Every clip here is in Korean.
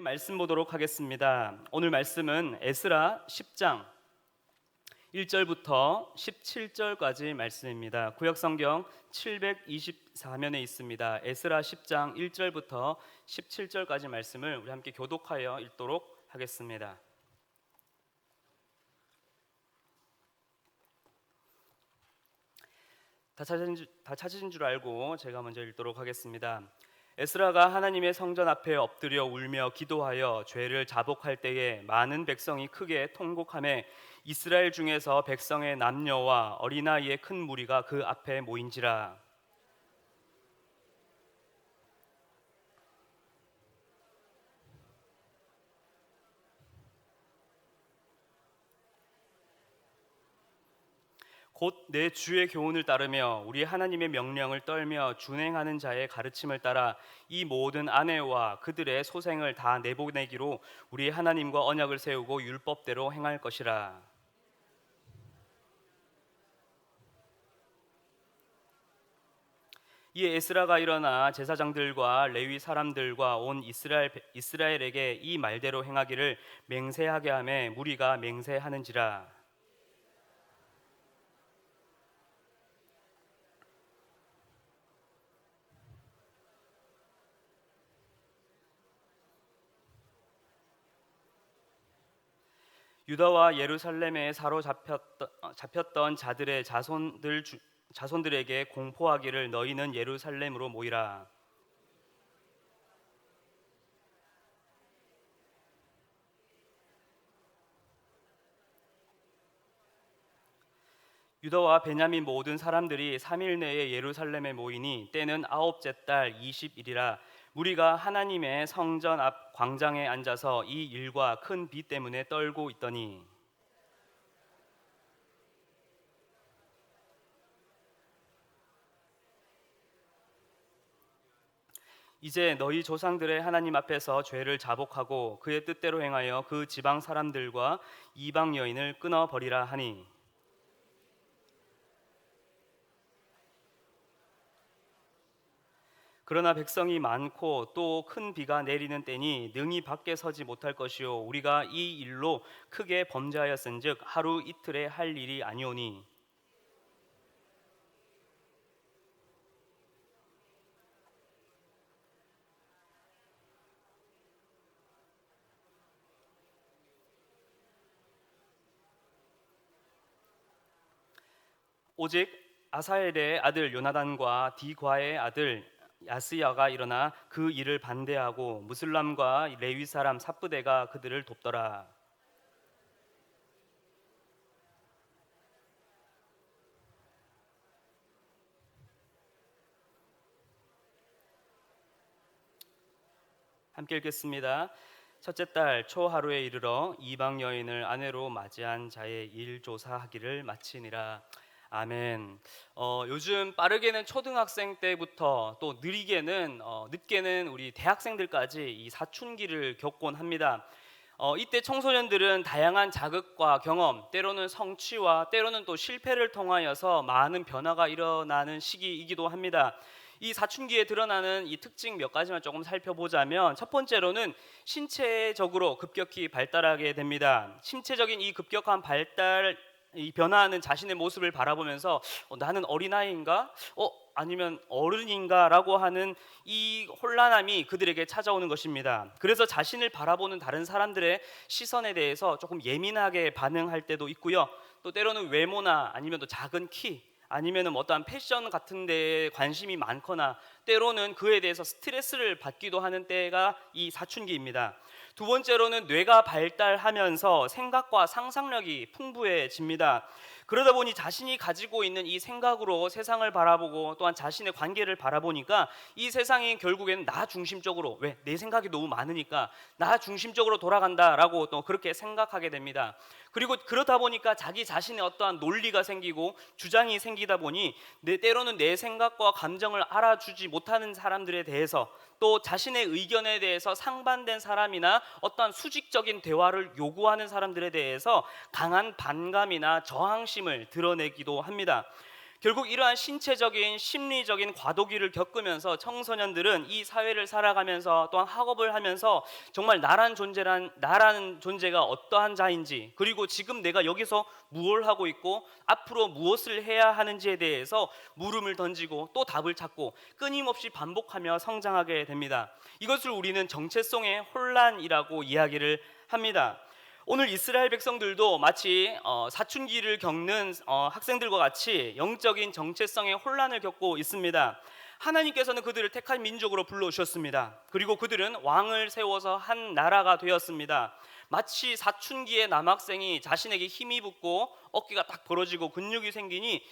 말씀 보도록 하겠습니다. 오늘 말씀은 에스라 10장 1절부터 17절까지 말씀입니다. 구역성경 724면에 있습니다. 에스라 10장 1절부터 17절까지 말씀을 우리 함께 교독하여 읽도록 하겠습니다. 다 찾으신 줄 알고 제가 먼저 읽도록 하겠습니다. 에스라가 하나님의 성전 앞에 엎드려 울며 기도하여 죄를 자복할 때에 많은 백성이 크게 통곡하며 이스라엘 중에서 백성의 남녀와 어린아이의 큰 무리가 그 앞에 모인지라. 곧 내 주의 교훈을 따르며 우리 하나님의 명령을 떨며 준행하는 자의 가르침을 따라 이 모든 아내와 그들의 소생을 다 내보내기로 우리 하나님과 언약을 세우고 율법대로 행할 것이라. 이에 에스라가 일어나 제사장들과 레위 사람들과 온 이스라엘에게 이 말대로 행하기를 맹세하게 하며 무리가 맹세하는지라. 유다와 예루살렘에 잡혔던 자들의 자손들에게 공포하기를 너희는 예루살렘으로 모이라. 유다와 베냐민 모든 사람들이 3일 내에 예루살렘에 모이니 때는 아홉째 달 20일이라. 무리가 하나님의 성전 앞 광장에 앉아서 이 일과 큰 비 때문에 떨고 있더니 이제 너희 조상들의 하나님 앞에서 죄를 자복하고 그의 뜻대로 행하여 그 지방 사람들과 이방 여인을 끊어 버리라 하니. 그러나 백성이 많고 또 큰 비가 내리는 때니 능히 밖에 서지 못할 것이요 우리가 이 일로 크게 범죄하였은즉 하루 이틀에 할 일이 아니오니. 오직 아사엘의 아들 요나단과 디과의 아들 야스야가 일어나 그 일을 반대하고 무슬람과 레위 사람 삽부대가 그들을 돕더라. 함께 읽겠습니다. 첫째 달 초하루에 이르러 이방 여인을 아내로 맞이한 자의 일 조사하기를 마치니라. 아멘. 요즘 빠르게는 초등학생 때부터 또 늦게는 우리 대학생들까지 이 사춘기를 겪곤 합니다. 이때 청소년들은 다양한 자극과 경험, 때로는 성취와 때로는 또 실패를 통하여서 많은 변화가 일어나는 시기이기도 합니다. 이 사춘기에 드러나는 이 특징 몇 가지만 조금 살펴보자면, 첫 번째로는 신체적으로 급격히 발달하게 됩니다. 신체적인 이 급격한 발달, 이 변화하는 자신의 모습을 바라보면서 나는 어린아이인가? 아니면 어른인가? 라고 하는 이 혼란함이 그들에게 찾아오는 것입니다. 그래서 자신을 바라보는 다른 사람들의 시선에 대해서 조금 예민하게 반응할 때도 있고요. 또 때로는 외모나 아니면 또 작은 키, 아니면 어떠한 패션 같은 데에 관심이 많거나 때로는 그에 대해서 스트레스를 받기도 하는 때가 이 사춘기입니다. 두 번째로는 뇌가 발달하면서 생각과 상상력이 풍부해집니다. 그러다 보니 자신이 가지고 있는 이 생각으로 세상을 바라보고 또한 자신의 관계를 바라보니까 이 세상이 결국에는 나 중심적으로, 왜? 내 생각이 너무 많으니까 나 중심적으로 돌아간다라고 또 그렇게 생각하게 됩니다. 그리고 그러다 보니까 자기 자신의 어떠한 논리가 생기고 주장이 생기다 보니 때로는 내 생각과 감정을 알아주지 못하는 사람들에 대해서, 또 자신의 의견에 대해서 상반된 사람이나 어떠한 수직적인 대화를 요구하는 사람들에 대해서 강한 반감이나 저항심을 드러내기도 합니다. 결국 이러한 신체적인 심리적인 과도기를 겪으면서 청소년들은 이 사회를 살아가면서 또한 학업을 하면서 정말 나라는 존재가 어떠한 자인지, 그리고 지금 내가 여기서 무엇을 하고 있고 앞으로 무엇을 해야 하는지에 대해서 물음을 던지고 또 답을 찾고 끊임없이 반복하며 성장하게 됩니다. 이것을 우리는 정체성의 혼란이라고 이야기를 합니다. 오늘 이스라엘 백성들도 마치 사춘기를 겪는 학생들과 같이 영적인 정체성의 혼란을 겪고 있습니다. 하나님께서는 그들을 택한 민족으로 불러주셨습니다. 그리고 그들은 왕을 세워서 한 나라가 되었습니다. 마치 사춘기의 남학생이 자신에게 힘이 붙고 어깨가 딱 벌어지고 근육이 생기니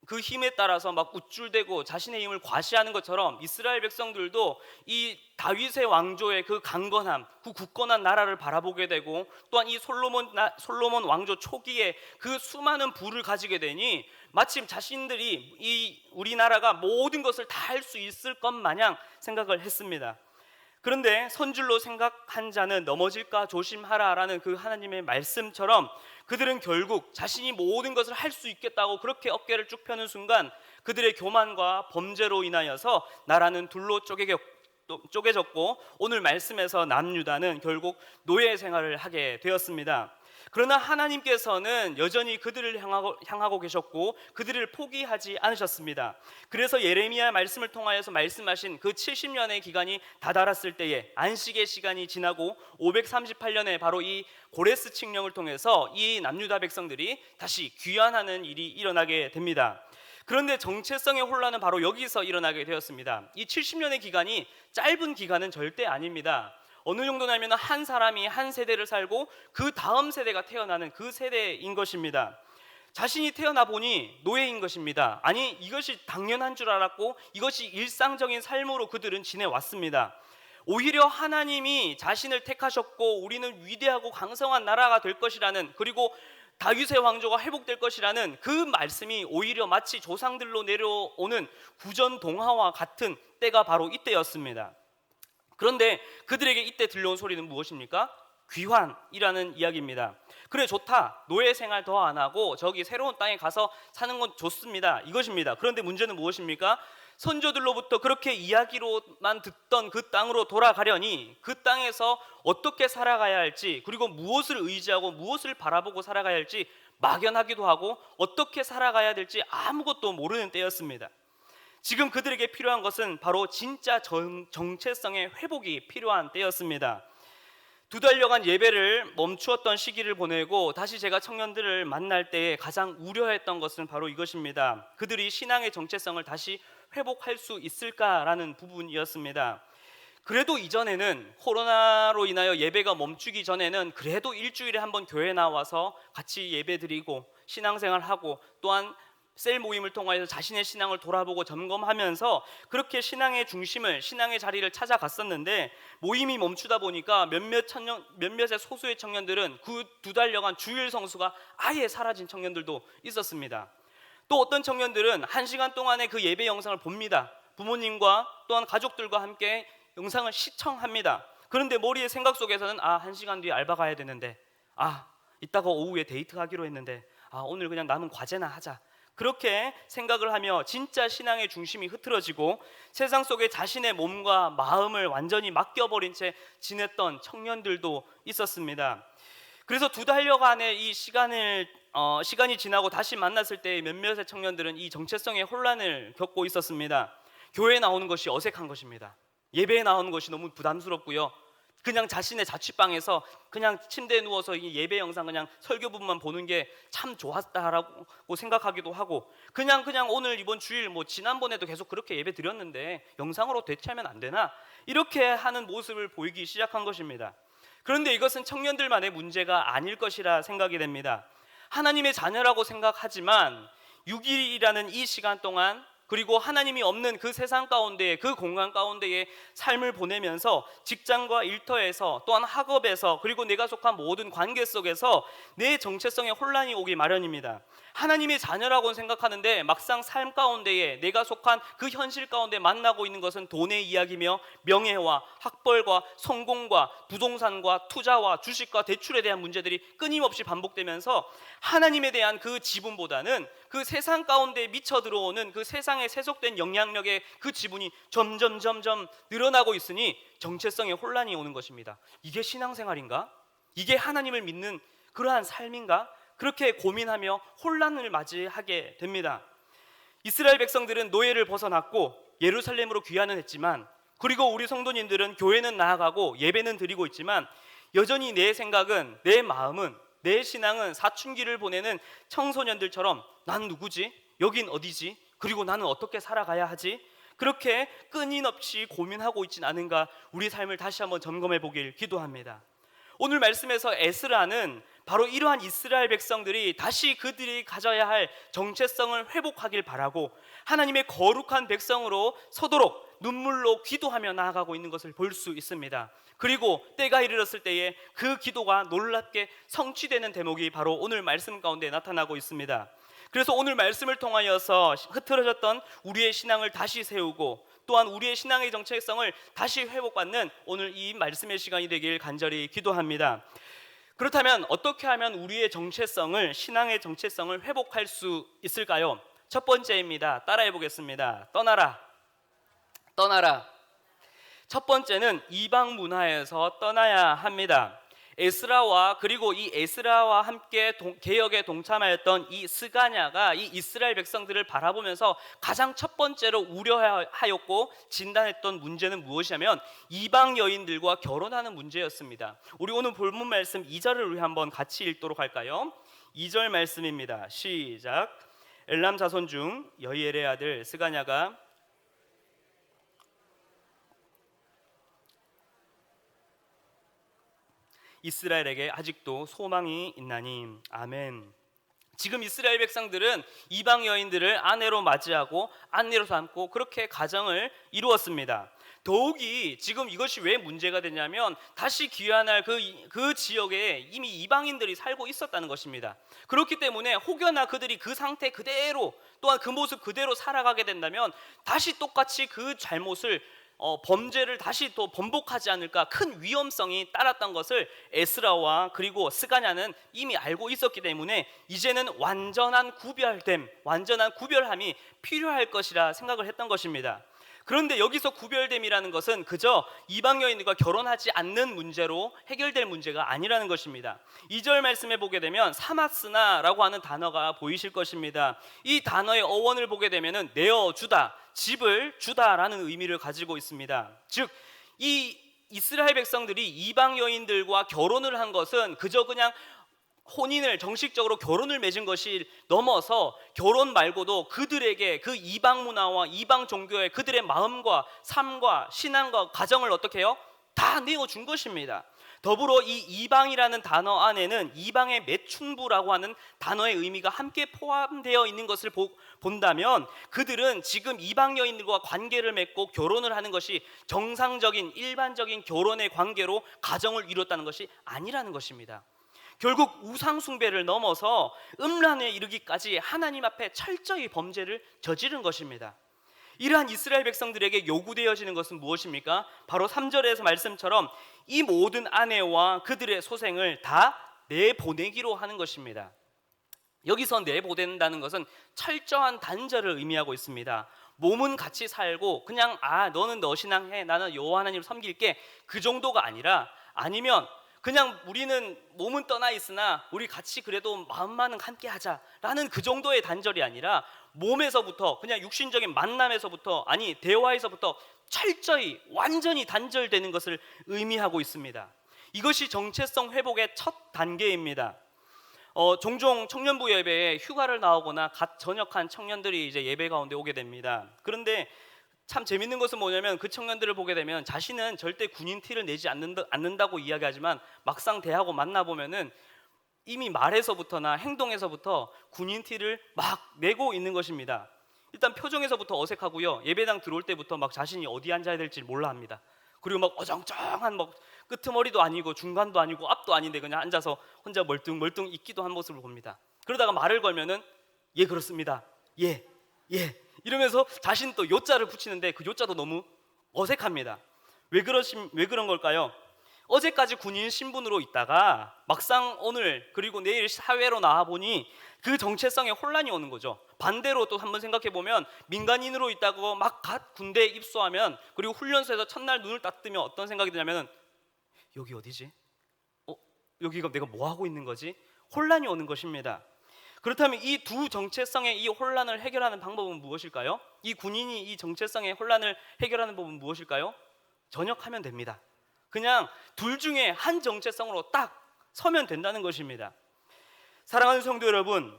그 힘에 따라서 막 우쭐대고 자신의 힘을 과시하는 것처럼 이스라엘 백성들도 이 다윗의 왕조의 그 강건함, 그 굳건한 나라를 바라보게 되고, 또한 이 솔로몬 왕조 초기에 그 수많은 부를 가지게 되니 마침 자신들이 이 우리나라가 모든 것을 다 할 수 있을 것 마냥 생각을 했습니다. 그런데 선줄로 생각한 자는 넘어질까 조심하라라는 그 하나님의 말씀처럼 그들은 결국 자신이 모든 것을 할 수 있겠다고 그렇게 어깨를 쭉 펴는 순간 그들의 교만과 범죄로 인하여서 나라는 둘로 쪼개졌고, 오늘 말씀에서 남유다는 결국 노예 생활을 하게 되었습니다. 그러나 하나님께서는 여전히 그들을 향하고 계셨고 그들을 포기하지 않으셨습니다. 그래서 예레미야 말씀을 통하여서 말씀하신 그 70년의 기간이 다다랐을 때에 안식의 시간이 지나고 538년에 바로 이 고레스 칙령을 통해서 이 남유다 백성들이 다시 귀환하는 일이 일어나게 됩니다. 그런데 정체성의 혼란은 바로 여기서 일어나게 되었습니다. 이 70년의 기간이 짧은 기간은 절대 아닙니다. 어느 정도냐면 한 사람이 한 세대를 살고 그 다음 세대가 태어나는 그 세대인 것입니다. 자신이 태어나 보니 노예인 것입니다. 아니, 이것이 당연한 줄 알았고 이것이 일상적인 삶으로 그들은 지내왔습니다. 오히려 하나님이 자신을 택하셨고 우리는 위대하고 강성한 나라가 될 것이라는, 그리고 다윗의 왕조가 회복될 것이라는 그 말씀이 오히려 마치 조상들로 내려오는 구전 동화와 같은 때가 바로 이때였습니다. 그런데 그들에게 이때 들려온 소리는 무엇입니까? 귀환이라는 이야기입니다. 그래, 좋다. 노예 생활 더 안 하고 저기 새로운 땅에 가서 사는 건 좋습니다. 이것입니다. 그런데 문제는 무엇입니까? 선조들로부터 그렇게 이야기로만 듣던 그 땅으로 돌아가려니 그 땅에서 어떻게 살아가야 할지, 그리고 무엇을 의지하고 무엇을 바라보고 살아가야 할지 막연하기도 하고 어떻게 살아가야 될지 아무것도 모르는 때였습니다. 지금 그들에게 필요한 것은 바로 진짜 정체성의 회복이 필요한 때였습니다. 2달여간 예배를 멈추었던 시기를 보내고 다시 제가 청년들을 만날 때에 가장 우려했던 것은 바로 이것입니다. 그들이 신앙의 정체성을 다시 회복할 수 있을까라는 부분이었습니다. 그래도 이전에는 코로나로 인하여 예배가 멈추기 전에는 그래도 일주일에 한 번 교회 나와서 같이 예배 드리고 신앙생활하고 또한 셀 모임을 통해서 자신의 신앙을 돌아보고 점검하면서 그렇게 신앙의 중심을, 신앙의 자리를 찾아갔었는데, 모임이 멈추다 보니까 몇몇의 소수의 청년들은 그 2달여간 주일 성수가 아예 사라진 청년들도 있었습니다. 또 어떤 청년들은 1시간 동안의 그 예배 영상을 봅니다. 부모님과 또한 가족들과 함께 영상을 시청합니다. 그런데 머리의 생각 속에서는 1시간 뒤에 알바 가야 되는데, 이따가 오후에 데이트 하기로 했는데, 오늘 그냥 남은 과제나 하자. 그렇게 생각을 하며 진짜 신앙의 중심이 흐트러지고 세상 속에 자신의 몸과 마음을 완전히 맡겨버린 채 지냈던 청년들도 있었습니다. 그래서 2달여간의 이 시간이 지나고 다시 만났을 때 몇몇의 청년들은 이 정체성의 혼란을 겪고 있었습니다. 교회에 나오는 것이 어색한 것입니다. 예배에 나오는 것이 너무 부담스럽고요. 그냥 자신의 자취방에서 그냥 침대에 누워서 이 예배 영상 그냥 설교 부분만 보는 게 참 좋았다라고 생각하기도 하고, 그냥 오늘 이번 주일 지난번에도 계속 그렇게 예배 드렸는데 영상으로 대체하면 안 되나? 이렇게 하는 모습을 보이기 시작한 것입니다. 그런데 이것은 청년들만의 문제가 아닐 것이라 생각이 됩니다. 하나님의 자녀라고 생각하지만 6일이라는 이 시간 동안, 그리고 하나님이 없는 그 세상 가운데, 그 공간 가운데에 삶을 보내면서 직장과 일터에서 또한 학업에서, 그리고 내가 속한 모든 관계 속에서 내 정체성의 혼란이 오기 마련입니다. 하나님의 자녀라고 생각하는데 막상 삶 가운데에 내가 속한 그 현실 가운데 만나고 있는 것은 돈의 이야기며 명예와 학벌과 성공과 부동산과 투자와 주식과 대출에 대한 문제들이 끊임없이 반복되면서 하나님에 대한 그 지분보다는 그 세상 가운데 미쳐 들어오는 그 세상에 세속된 영향력의 그 지분이 점점 늘어나고 있으니 정체성에 혼란이 오는 것입니다. 이게 신앙생활인가? 이게 하나님을 믿는 그러한 삶인가? 그렇게 고민하며 혼란을 맞이하게 됩니다. 이스라엘 백성들은 노예를 벗어났고 예루살렘으로 귀환은 했지만, 그리고 우리 성도님들은 교회는 나아가고 예배는 드리고 있지만 여전히 내 생각은, 내 마음은, 내 신앙은 사춘기를 보내는 청소년들처럼 난 누구지? 여긴 어디지? 그리고 나는 어떻게 살아가야 하지? 그렇게 끊임없이 고민하고 있진 않은가, 우리 삶을 다시 한번 점검해 보길 기도합니다. 오늘 말씀에서 에스라는 바로 이러한 이스라엘 백성들이 다시 그들이 가져야 할 정체성을 회복하길 바라고 하나님의 거룩한 백성으로 서도록 눈물로 기도하며 나아가고 있는 것을 볼 수 있습니다. 그리고 때가 이르렀을 때에 그 기도가 놀랍게 성취되는 대목이 바로 오늘 말씀 가운데 나타나고 있습니다. 그래서 오늘 말씀을 통하여서 흐트러졌던 우리의 신앙을 다시 세우고 또한 우리의 신앙의 정체성을 다시 회복받는 오늘 이 말씀의 시간이 되길 간절히 기도합니다. 그렇다면 어떻게 하면 우리의 정체성을, 신앙의 정체성을 회복할 수 있을까요? 첫 번째입니다. 따라해 보겠습니다. 떠나라. 첫 번째는 이방 문화에서 떠나야 합니다. 에스라와, 그리고 이 에스라와 함께 개혁에 동참하였던 이 스가냐가 이 이스라엘 백성들을 바라보면서 가장 첫 번째로 우려하였고 진단했던 문제는 무엇이냐면 이방 여인들과 결혼하는 문제였습니다. 우리 오늘 본문 말씀 2절을 우리 한번 같이 읽도록 할까요? 2절 말씀입니다. 시작. 엘람 자손 중 여이엘의 아들 스가냐가 이스라엘에게 아직도 소망이 있나니. 아멘. 지금 이스라엘 백성들은 이방 여인들을 아내로 맞이하고 아내로 삼고 그렇게 가정을 이루었습니다. 더욱이 지금 이것이 왜 문제가 되냐면 다시 귀환할 그 지역에 이미 이방인들이 살고 있었다는 것입니다. 그렇기 때문에 혹여나 그들이 그 상태 그대로, 또한 그 모습 그대로 살아가게 된다면 다시 똑같이 그 잘못을 범죄를 다시 또 번복하지 않을까 큰 위험성이 따랐던 것을 에스라와 그리고 스가냐는 이미 알고 있었기 때문에 이제는 완전한 구별함이 필요할 것이라 생각을 했던 것입니다. 그런데 여기서 구별됨이라는 것은 그저 이방 여인들과 결혼하지 않는 문제로 해결될 문제가 아니라는 것입니다. 2절 말씀에 보게 되면 사마스나라고 하는 단어가 보이실 것입니다. 이 단어의 어원을 보게 되면 내어주다, 집을 주다라는 의미를 가지고 있습니다. 즉 이 이스라엘 백성들이 이방 여인들과 결혼을 한 것은 그저 그냥 혼인을 정식적으로 결혼을 맺은 것이 넘어서 결혼 말고도 그들에게 그 이방 문화와 이방 종교의 그들의 마음과 삶과 신앙과 가정을 어떻게 해요? 다 내어준 것입니다. 더불어 이 이방이라는 단어 안에는 이방의 매춘부라고 하는 단어의 의미가 함께 포함되어 있는 것을 본다면 그들은 지금 이방 여인들과 관계를 맺고 결혼을 하는 것이 정상적인 일반적인 결혼의 관계로 가정을 이뤘다는 것이 아니라는 것입니다. 결국 우상 숭배를 넘어서 음란에 이르기까지 하나님 앞에 철저히 범죄를 저지른 것입니다. 이러한 이스라엘 백성들에게 요구되어지는 것은 무엇입니까? 바로 3절에서 말씀처럼 이 모든 아내와 그들의 소생을 다 내보내기로 하는 것입니다. 여기서 내보낸다는 것은 철저한 단절을 의미하고 있습니다. 몸은 같이 살고 그냥 너는 너 신앙해, 나는 여호와 하나님을 섬길게, 그 정도가 아니라, 아니면 그냥 우리는 몸은 떠나 있으나 우리 같이 그래도 마음만은 함께 하자라는 그 정도의 단절이 아니라 몸에서부터, 그냥 육신적인 만남에서부터, 대화에서부터 철저히 완전히 단절되는 것을 의미하고 있습니다. 이것이 정체성 회복의 첫 단계입니다. 종종 청년부 예배에 휴가를 나오거나 갓 전역한 청년들이 이제 예배 가운데 오게 됩니다. 그런데 참 재밌는 것은 뭐냐면 그 청년들을 보게 되면 자신은 절대 군인 티를 내지 않는다고 이야기하지만 막상 대하고 만나보면은 이미 말에서부터나 행동에서부터 군인 티를 막 내고 있는 것입니다. 일단 표정에서부터 어색하고요. 예배당 들어올 때부터 막 자신이 어디 앉아야 될지 몰라 합니다. 그리고 막 어정쩡한 끄트머리도 아니고 중간도 아니고 앞도 아닌데 그냥 앉아서 혼자 멀뚱멀뚱 있기도 한 모습을 봅니다. 그러다가 말을 걸면은 예, 그렇습니다. 예, 예. 이러면서 자신 또 요자를 붙이는데 그 요자도 너무 어색합니다. 왜 그런 걸까요? 어제까지 군인 신분으로 있다가 막상 오늘 그리고 내일 사회로 나와 보니 그 정체성에 혼란이 오는 거죠. 반대로 또 한번 생각해 보면 민간인으로 있다고 막 갓 군대에 입소하면 그리고 훈련소에서 첫날 눈을 딱 뜨면 어떤 생각이 드냐면 여기 어디지? 여기가 내가 뭐 하고 있는 거지? 혼란이 오는 것입니다. 그렇다면 이 두 정체성의 이 혼란을 해결하는 방법은 무엇일까요? 이 군인이 이 정체성의 혼란을 해결하는 법은 무엇일까요? 전역하면 됩니다. 그냥 둘 중에 한 정체성으로 딱 서면 된다는 것입니다. 사랑하는 성도 여러분,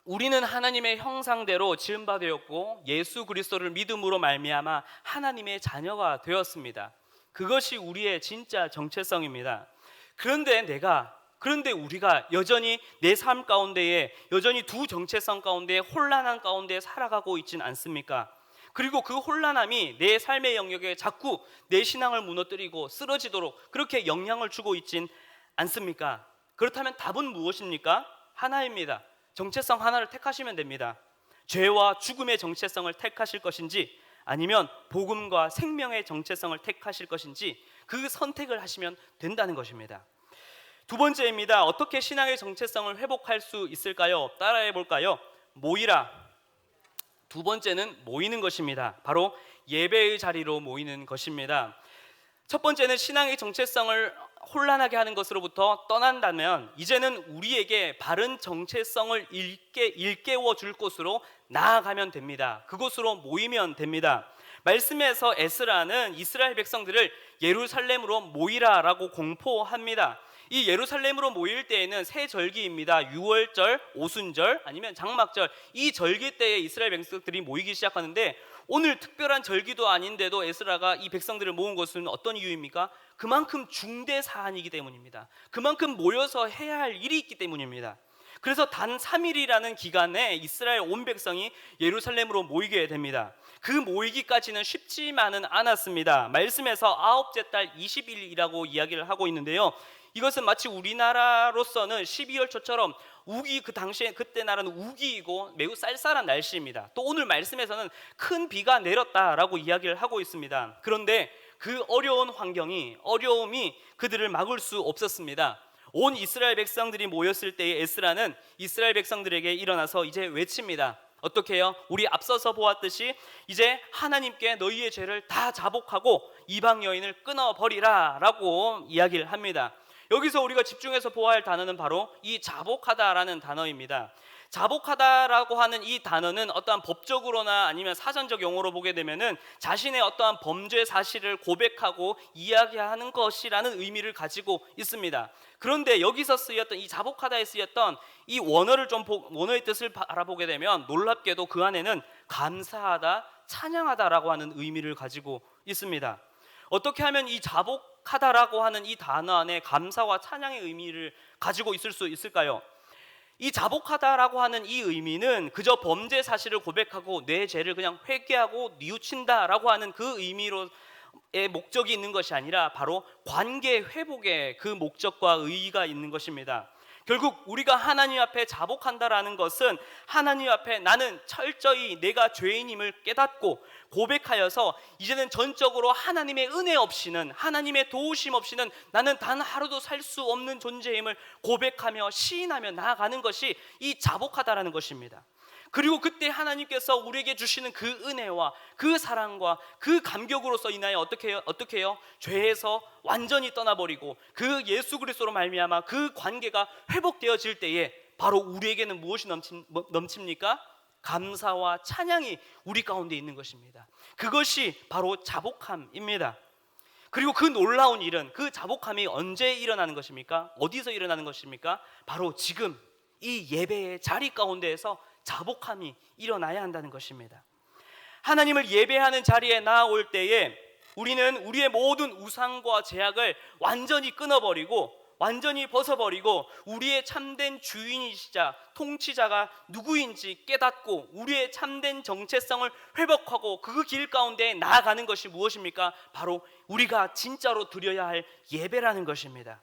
우리는 하나님의 형상대로 지은 바 되었고 예수 그리스도를 믿음으로 말미암아 하나님의 자녀가 되었습니다. 그것이 우리의 진짜 정체성입니다. 그런데 우리가 여전히 내 삶 가운데에 여전히 두 정체성 가운데 혼란한 가운데 살아가고 있진 않습니까? 그리고 그 혼란함이 내 삶의 영역에 자꾸 내 신앙을 무너뜨리고 쓰러지도록 그렇게 영향을 주고 있진 않습니까? 그렇다면 답은 무엇입니까? 하나입니다. 정체성 하나를 택하시면 됩니다. 죄와 죽음의 정체성을 택하실 것인지 아니면 복음과 생명의 정체성을 택하실 것인지 그 선택을 하시면 된다는 것입니다. 두 번째입니다. 어떻게 신앙의 정체성을 회복할 수 있을까요? 따라해 볼까요? 모이라. 두 번째는 모이는 것입니다. 바로 예배의 자리로 모이는 것입니다. 첫 번째는 신앙의 정체성을 혼란하게 하는 것으로부터 떠난다면 이제는 우리에게 바른 정체성을 일깨워 줄 곳으로 나아가면 됩니다. 그곳으로 모이면 됩니다. 말씀에서 에스라는 이스라엘 백성들을 예루살렘으로 모이라라고 공포합니다. 이 예루살렘으로 모일 때에는 새 절기입니다. 유월절, 오순절 아니면 장막절, 이 절기 때에 이스라엘 백성들이 모이기 시작하는데 오늘 특별한 절기도 아닌데도 에스라가 이 백성들을 모은 것은 어떤 이유입니까? 그만큼 중대 사안이기 때문입니다. 그만큼 모여서 해야 할 일이 있기 때문입니다. 그래서 단 3일이라는 기간에 이스라엘 온 백성이 예루살렘으로 모이게 됩니다. 그 모이기까지는 쉽지만은 않았습니다. 말씀에서 아홉째 달 20일이라고 이야기를 하고 있는데요. 이것은 마치 우리나라로서는 12월 초처럼 우기, 그 당시에 그때 나라는 우기이고 매우 쌀쌀한 날씨입니다. 또 오늘 말씀에서는 큰 비가 내렸다라고 이야기를 하고 있습니다. 그런데 그 어려움이 그들을 막을 수 없었습니다. 온 이스라엘 백성들이 모였을 때에 에스라는 이스라엘 백성들에게 일어나서 이제 외칩니다. 어떻게 해요? 우리 앞서서 보았듯이 이제 하나님께 너희의 죄를 다 자복하고 이방 여인을 끊어버리라 라고 이야기를 합니다. 여기서 우리가 집중해서 보아야 할 단어는 바로 이 자복하다라는 단어입니다. 자복하다라고 하는 이 단어는 어떠한 법적으로나 아니면 사전적 용어로 보게 되면은 자신의 어떠한 범죄 사실을 고백하고 이야기하는 것이라는 의미를 가지고 있습니다. 그런데 여기서 쓰였던 이 자복하다에 쓰였던 이 원어의 뜻을 알아보게 되면 놀랍게도 그 안에는 감사하다, 찬양하다라고 하는 의미를 가지고 있습니다. 어떻게 하면 이 자복하다라고 하는 이 단어 안에 감사와 찬양의 의미를 가지고 있을 수 있을까요? 이 자복하다라고 하는 이 의미는 그저 범죄 사실을 고백하고 내 죄를 그냥 회개하고 뉘우친다라고 하는 그 의미로의 목적이 있는 것이 아니라 바로 관계 회복의 그 목적과 의의가 있는 것입니다. 결국 우리가 하나님 앞에 자복한다라는 것은 하나님 앞에 나는 철저히 내가 죄인임을 깨닫고 고백하여서 이제는 전적으로 하나님의 은혜 없이는, 하나님의 도우심 없이는 나는 단 하루도 살 수 없는 존재임을 고백하며 시인하며 나아가는 것이 이 자복하다라는 것입니다. 그리고 그때 하나님께서 우리에게 주시는 그 은혜와 그 사랑과 그 감격으로서 인하여 어떻게 해요? 죄에서 완전히 떠나버리고 그 예수 그리스도로 말미암아 그 관계가 회복되어질 때에 바로 우리에게는 무엇이 넘칩니까? 감사와 찬양이 우리 가운데 있는 것입니다. 그것이 바로 자복함입니다. 그리고 그 놀라운 일은, 그 자복함이 언제 일어나는 것입니까? 어디서 일어나는 것입니까? 바로 지금 이 예배의 자리 가운데에서 자복함이 일어나야 한다는 것입니다. 하나님을 예배하는 자리에 나아올 때에 우리는 우리의 모든 우상과 제약을 완전히 끊어버리고 완전히 벗어버리고 우리의 참된 주인이시자 통치자가 누구인지 깨닫고 우리의 참된 정체성을 회복하고 그 길 가운데 나아가는 것이 무엇입니까? 바로 우리가 진짜로 드려야 할 예배라는 것입니다.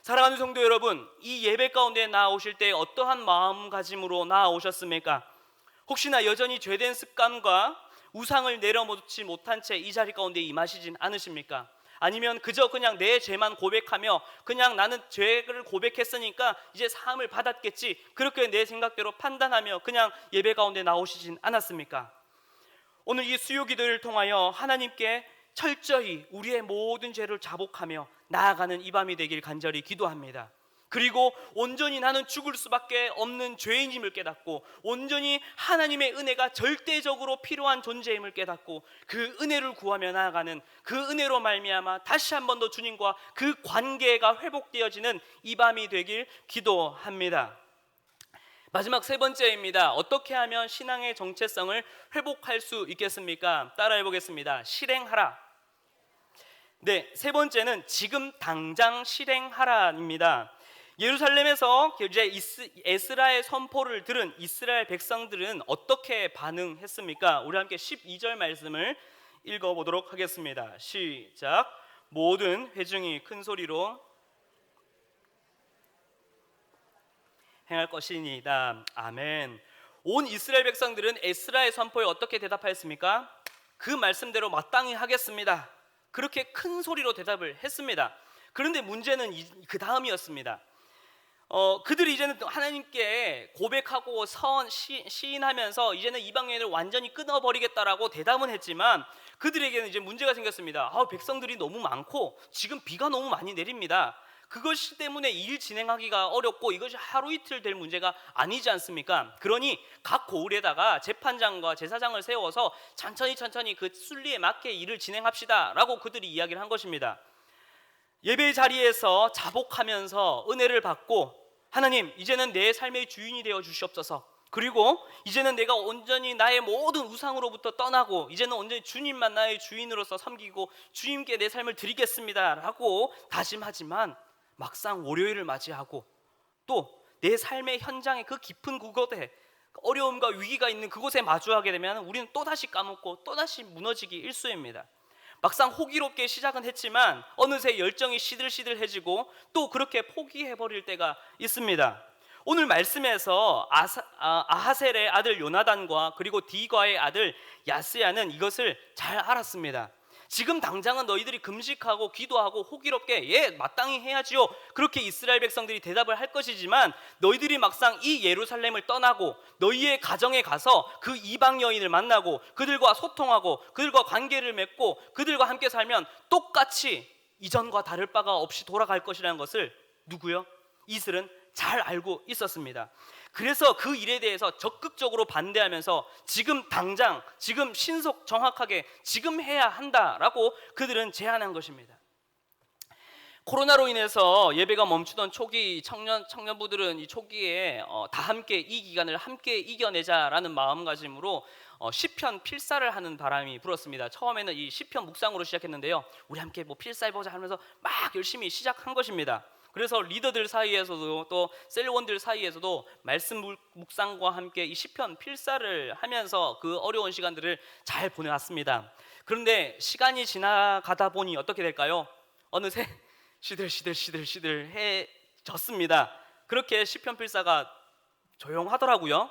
사랑하는 성도 여러분, 이 예배 가운데 나아오실 때 어떠한 마음가짐으로 나아오셨습니까? 혹시나 여전히 죄된 습관과 우상을 내려놓지 못한 채 이 자리 가운데 임하시진 않으십니까? 아니면 그저 그냥 내 죄만 고백하며 그냥 나는 죄를 고백했으니까 이제 사함을 받았겠지, 그렇게 내 생각대로 판단하며 그냥 예배 가운데 나오시진 않았습니까? 오늘 이 수요 기도를 통하여 하나님께 철저히 우리의 모든 죄를 자복하며 나아가는 이 밤이 되길 간절히 기도합니다. 그리고 온전히 나는 죽을 수밖에 없는 죄인임을 깨닫고 온전히 하나님의 은혜가 절대적으로 필요한 존재임을 깨닫고 그 은혜를 구하며 나아가는, 그 은혜로 말미암아 다시 한 번 더 주님과 그 관계가 회복되어지는 이 밤이 되길 기도합니다. 마지막 세 번째입니다. 어떻게 하면 신앙의 정체성을 회복할 수 있겠습니까? 따라해 보겠습니다. 실행하라. 네, 세 번째는 지금 당장 실행하라입니다. 예루살렘에서 이제 에스라의 선포를 들은 이스라엘 백성들은 어떻게 반응했습니까? 우리 함께 12절 말씀을 읽어보도록 하겠습니다. 시작. 모든 회중이 큰 소리로 행할 것이니이다. 아멘. 온 이스라엘 백성들은 에스라의 선포에 어떻게 대답하였습니까? 그 말씀대로 마땅히 하겠습니다. 그렇게 큰 소리로 대답을 했습니다. 그런데 문제는 그 다음이었습니다. 그들이 이제는 하나님께 고백하고 시인하면서 이제는 이방 여인을 완전히 끊어버리겠다라고 대담은 했지만 그들에게는 이제 문제가 생겼습니다. 백성들이 너무 많고 지금 비가 너무 많이 내립니다. 그것이 때문에 일 진행하기가 어렵고 이것이 하루 이틀 될 문제가 아니지 않습니까? 그러니 각 고을에다가 재판장과 제사장을 세워서 천천히 그 순리에 맞게 일을 진행합시다 라고 그들이 이야기를 한 것입니다. 예배 자리에서 자복하면서 은혜를 받고 하나님, 이제는 내 삶의 주인이 되어 주시옵소서. 그리고 이제는 내가 온전히 나의 모든 우상으로부터 떠나고 이제는 온전히 주님만 나의 주인으로서 섬기고 주님께 내 삶을 드리겠습니다 라고 다짐하지만 막상 월요일을 맞이하고 또 내 삶의 현장의 그 깊은 그곳에 어려움과 위기가 있는 그곳에 마주하게 되면 우리는 또다시 까먹고 또다시 무너지기 일쑤입니다. 막상 호기롭게 시작은 했지만 어느새 열정이 시들시들해지고 또 그렇게 포기해버릴 때가 있습니다. 오늘 말씀에서 아하셀의 아들 요나단과 그리고 디과의 아들 야스야는 이것을 잘 알았습니다. 지금 당장은 너희들이 금식하고 기도하고 호기롭게 마땅히 해야지요, 그렇게 이스라엘 백성들이 대답을 할 것이지만 너희들이 막상 이 예루살렘을 떠나고 너희의 가정에 가서 그 이방 여인을 만나고 그들과 소통하고 그들과 관계를 맺고 그들과 함께 살면 똑같이 이전과 다를 바가 없이 돌아갈 것이라는 것을 누구요? 이슬은 잘 알고 있었습니다. 그래서 그 일에 대해서 적극적으로 반대하면서 지금 당장, 지금 신속 정확하게 지금 해야 한다라고 그들은 제안한 것입니다. 코로나로 인해서 예배가 멈추던 초기 청년부들은 이 초기에 다 함께 이 기간을 함께 이겨내자라는 마음가짐으로 시편 필사를 하는 바람이 불었습니다. 처음에는 이 시편 묵상으로 시작했는데요, 우리 함께 필사해보자 하면서 막 열심히 시작한 것입니다. 그래서 리더들 사이에서도 또 셀원들 사이에서도 말씀 묵상과 함께 이 시편 필사를 하면서 그 어려운 시간들을 잘 보내왔습니다. 그런데 시간이 지나가다 보니 어떻게 될까요? 어느새 시들시들해졌습니다. 그렇게 시편 필사가 조용하더라고요.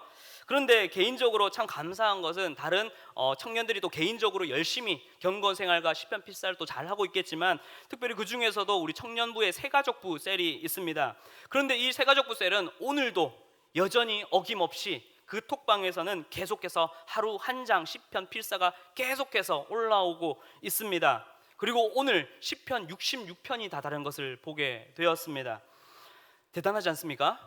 그런데 개인적으로 참 감사한 것은 다른 청년들이 또 개인적으로 열심히 경건 생활과 시편 필사를 또 잘하고 있겠지만 특별히 그 중에서도 우리 청년부의 새가족부 셀이 있습니다. 그런데 이 새가족부 셀은 오늘도 여전히 어김없이 그 톡방에서는 계속해서 하루 한 장 시편 필사가 계속해서 올라오고 있습니다. 그리고 오늘 시편 66편이 다다른 것을 보게 되었습니다. 대단하지 않습니까?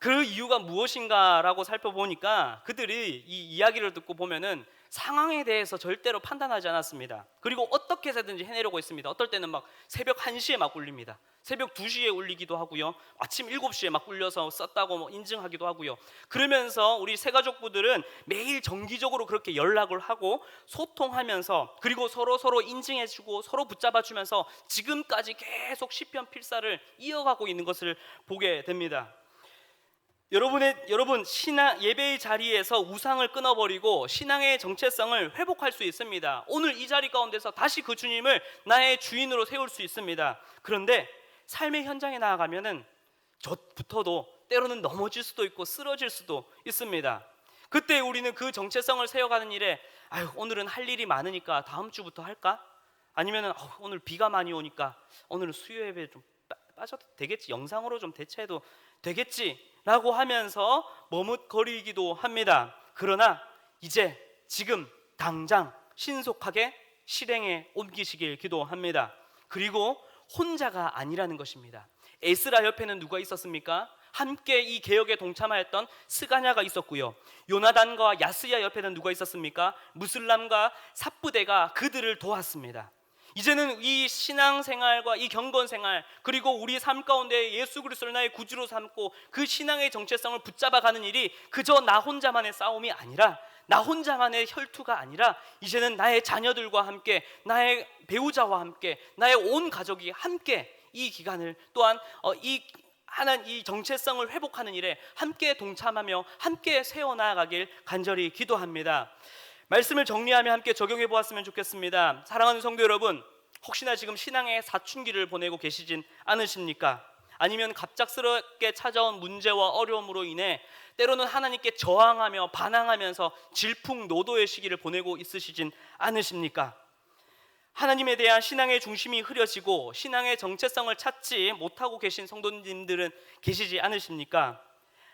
그 이유가 무엇인가라고 살펴보니까 그들이 이 이야기를 듣고 보면은 상황에 대해서 절대로 판단하지 않았습니다. 그리고 어떻게 해서든지 해내려고 했습니다. 어떨 때는 막 새벽 1시에 막 울립니다. 새벽 2시에 울리기도 하고요, 아침 7시에 막 울려서 썼다고 인증하기도 하고요. 그러면서 우리 새가족부들은 매일 정기적으로 그렇게 연락을 하고 소통하면서 그리고 서로 인증해주고 서로 붙잡아주면서 지금까지 계속 시편 필사를 이어가고 있는 것을 보게 됩니다. 여러분 신앙 예배의 자리에서 우상을 끊어버리고 신앙의 정체성을 회복할 수 있습니다. 오늘 이 자리 가운데서 다시 그 주님을 나의 주인으로 세울 수 있습니다. 그런데 삶의 현장에 나아가면은 저부터도 때로는 넘어질 수도 있고 쓰러질 수도 있습니다. 그때 우리는 그 정체성을 세워가는 일에 오늘은 할 일이 많으니까 다음 주부터 할까? 아니면은 오늘 비가 많이 오니까 오늘은 수요 예배 좀 빠져도 되겠지, 영상으로 좀 대체해도 되겠지라고 하면서 머뭇거리기도 합니다. 그러나 이제 지금 당장 신속하게 실행에 옮기시길 기도합니다. 그리고 혼자가 아니라는 것입니다. 에스라 옆에는 누가 있었습니까? 함께 이 개혁에 동참하였던 스가냐가 있었고요. 요나단과 야스야 옆에는 누가 있었습니까? 무슬람과 삽부대가 그들을 도왔습니다. 이제는 이 신앙생활과 이 경건생활, 그리고 우리 삶 가운데 예수 그리스도를 나의 구주로 삼고 그 신앙의 정체성을 붙잡아가는 일이 그저 나 혼자만의 싸움이 아니라, 나 혼자만의 혈투가 아니라, 이제는 나의 자녀들과 함께, 나의 배우자와 함께, 나의 온 가족이 함께 이 기간을, 또한 이 정체성을 회복하는 일에 함께 동참하며 함께 세워나가길 간절히 기도합니다. 말씀을 정리하며 함께 적용해 보았으면 좋겠습니다. 사랑하는 성도 여러분, 혹시나 지금 신앙의 사춘기를 보내고 계시진 않으십니까? 아니면 갑작스럽게 찾아온 문제와 어려움으로 인해 때로는 하나님께 저항하며 반항하면서 질풍노도의 시기를 보내고 있으시진 않으십니까? 하나님에 대한 신앙의 중심이 흐려지고 신앙의 정체성을 찾지 못하고 계신 성도님들은 계시지 않으십니까?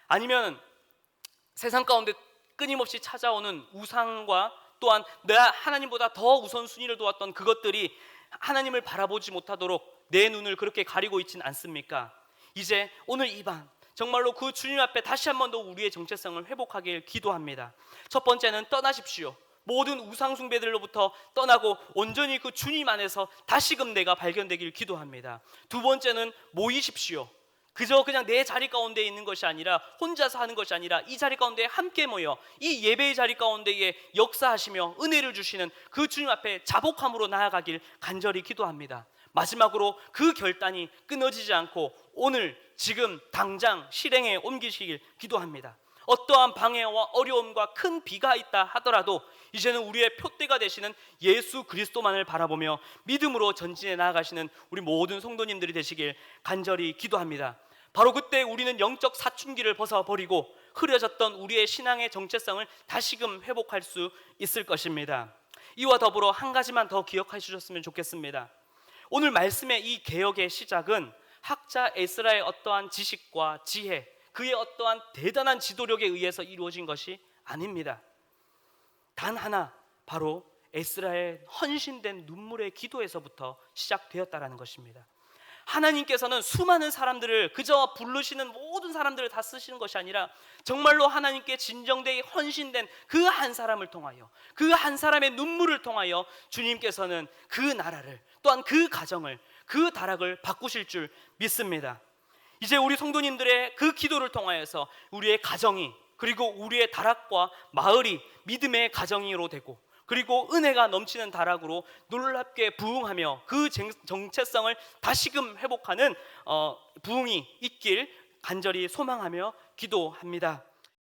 아니면 세상 가운데 끊임없이 찾아오는 우상과 또한 내가 하나님보다 더 우선순위를 두었던 그것들이 하나님을 바라보지 못하도록 내 눈을 그렇게 가리고 있진 않습니까? 이제 오늘 이 밤 정말로 그 주님 앞에 다시 한 번 더 우리의 정체성을 회복하길 기도합니다. 첫 번째는 떠나십시오. 모든 우상 숭배들로부터 떠나고 온전히 그 주님 안에서 다시금 내가 발견되길 기도합니다. 두 번째는 모이십시오. 그냥 내 자리 가운데 있는 것이 아니라, 혼자서 하는 것이 아니라 이 자리 가운데 함께 모여 이 예배의 자리 가운데에 역사하시며 은혜를 주시는 그 주님 앞에 자복함으로 나아가길 간절히 기도합니다. 마지막으로 그 결단이 끊어지지 않고 오늘 지금 당장 실행에 옮기시길 기도합니다. 어떠한 방해와 어려움과 큰 비가 있다 하더라도 이제는 우리의 표대가 되시는 예수 그리스도만을 바라보며 믿음으로 전진해 나아가시는 우리 모든 성도님들이 되시길 간절히 기도합니다. 바로 그때 우리는 영적 사춘기를 벗어버리고 흐려졌던 우리의 신앙의 정체성을 다시금 회복할 수 있을 것입니다. 이와 더불어 한 가지만 더 기억해 주셨으면 좋겠습니다. 오늘 말씀의 이 개혁의 시작은 학자 에스라의 어떠한 지식과 지혜, 그의 어떠한 대단한 지도력에 의해서 이루어진 것이 아닙니다. 단 하나, 바로 에스라의 헌신된 눈물의 기도에서부터 시작되었다라는 것입니다. 하나님께서는 수많은 사람들을, 그저 부르시는 모든 사람들을 다 쓰시는 것이 아니라 정말로 하나님께 진정되게 헌신된 그 한 사람을 통하여, 그 한 사람의 눈물을 통하여 주님께서는 그 나라를, 또한 그 가정을, 그 다락을 바꾸실 줄 믿습니다. 이제 우리 성도님들의 그 기도를 통하여서 우리의 가정이, 그리고 우리의 다락과 마을이 믿음의 가정으로 되고, 그리고 은혜가 넘치는 다락으로 놀랍게 부흥하며 그 정체성을 다시금 회복하는 부흥이 있길 간절히 소망하며 기도합니다.